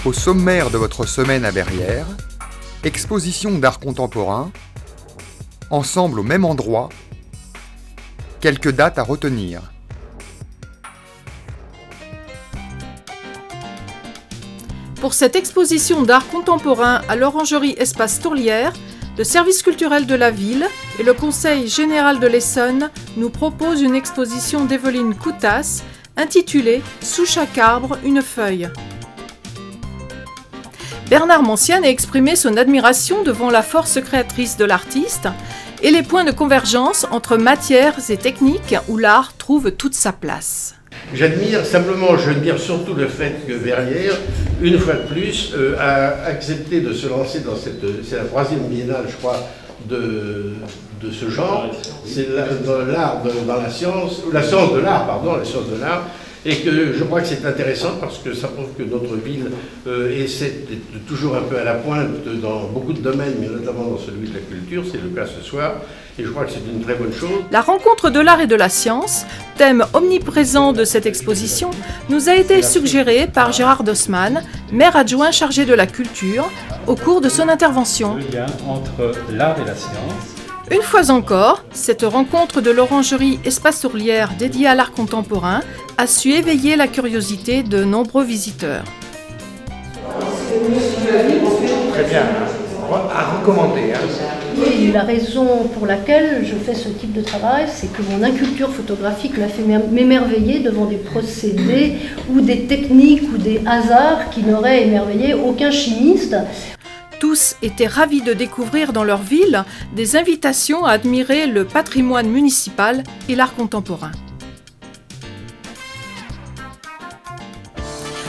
Au sommaire de votre semaine à Verrières, exposition d'art contemporain, ensemble au même endroit, quelques dates à retenir. Pour cette exposition d'art contemporain à l'Orangerie Espace Tourlière, le service culturel de la ville et le Conseil général de l'Essonne nous proposent une exposition d'Evelyne Coutas intitulée « Sous chaque arbre, une feuille ». Bernard Mancienne a exprimé son admiration devant la force créatrice de l'artiste et les points de convergence entre matières et techniques où l'art trouve toute sa place. J'admire surtout le fait que Verrières, une fois de plus, a accepté de se lancer dans c'est la 3e biennale, je crois, de ce genre. C'est dans l'art, dans la science de l'art, pardon, la science de l'art. Et que je crois que c'est intéressant parce que ça prouve que notre ville essaie d'être toujours un peu à la pointe dans beaucoup de domaines, mais notamment dans celui de la culture. C'est le cas ce soir. Et je crois que c'est une très bonne chose. La rencontre de l'art et de la science, thème omniprésent de cette exposition, nous a été suggérée par Gérard Dossmann, maire adjoint chargé de la culture, au cours de son intervention. Le lien entre l'art et la science. Une fois encore, cette rencontre de l'Orangerie Espace Tourlière dédiée à l'art contemporain a su éveiller la curiosité de nombreux visiteurs. Très bien, à recommander. Et la raison pour laquelle je fais ce type de travail, c'est que mon inculture photographique m'a fait m'émerveiller devant des procédés ou des techniques ou des hasards qui n'auraient émerveillé aucun chimiste. Tous étaient ravis de découvrir dans leur ville des invitations à admirer le patrimoine municipal et l'art contemporain.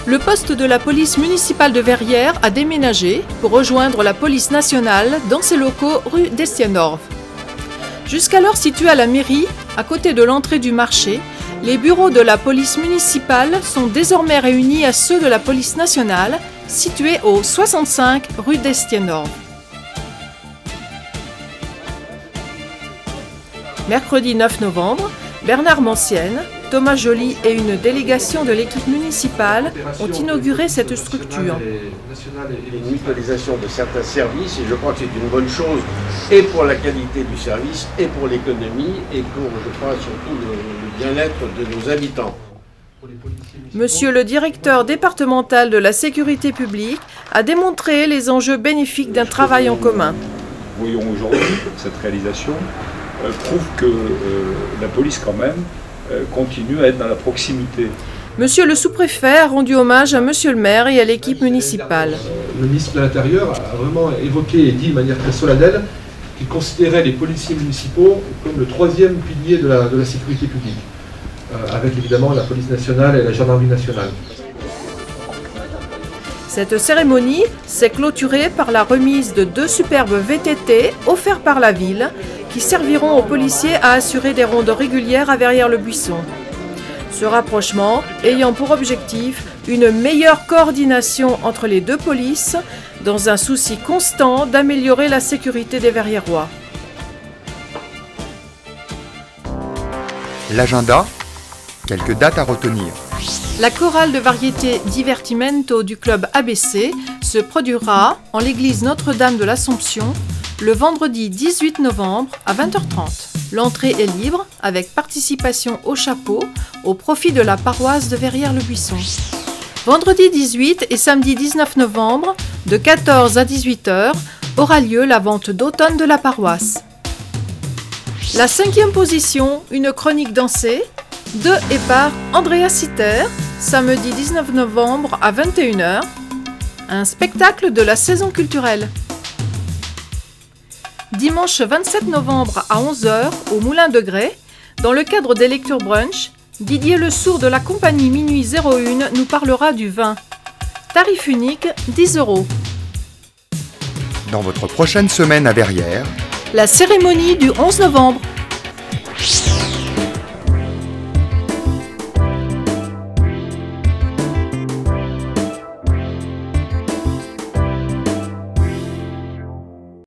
Le poste de la police municipale de Verrières a déménagé pour rejoindre la police nationale dans ses locaux rue d'Estienorf. Jusqu'alors situés à la mairie, à côté de l'entrée du marché, les bureaux de la police municipale sont désormais réunis à ceux de la police nationale, situés au 65 rue d'Estienorf. Mercredi 9 novembre, Bernard Mancienne, Thomas Joly et une délégation de l'équipe municipale ont inauguré cette structure. Une mutualisation de certains services, et je crois que c'est une bonne chose, et pour la qualité du service, et pour l'économie, et pour, je crois, surtout le bien-être de nos habitants. Monsieur le directeur départemental de la sécurité publique a démontré les enjeux bénéfiques d'un travail en commun. Voyons aujourd'hui, cette réalisation prouve que la police quand même continue à être dans la proximité. Monsieur le sous-préfet a rendu hommage à monsieur le maire et à l'équipe municipale. Le ministre de l'Intérieur a vraiment évoqué et dit de manière très solennelle qu'il considérait les policiers municipaux comme le 3e pilier de la sécurité publique, avec évidemment la police nationale et la gendarmerie nationale. Cette cérémonie s'est clôturée par la remise de 2 superbes VTT offerts par la ville qui serviront aux policiers à assurer des rondes régulières à Verrières-le-Buisson. Ce rapprochement ayant pour objectif une meilleure coordination entre les 2 polices dans un souci constant d'améliorer la sécurité des Verriérois. L'agenda, quelques dates à retenir. La chorale de variété Divertimento du club ABC se produira en l'église Notre-Dame de l'Assomption le vendredi 18 novembre à 20h30. L'entrée est libre avec participation au chapeau au profit de la paroisse de Verrières-le-Buisson. Vendredi 18 et samedi 19 novembre, de 14 à 18h, aura lieu la vente d'automne de la paroisse. La 5e position, une chronique dansée, de et par Andrea Citer, samedi 19 novembre à 21h, un spectacle de la saison culturelle. Dimanche 27 novembre à 11h au Moulin de Grès, dans le cadre des lectures brunch, Didier Le Sourd de la compagnie Minuit 01 nous parlera du vin. Tarif unique 10 €. Dans votre prochaine semaine à Verrières, La cérémonie du 11 novembre.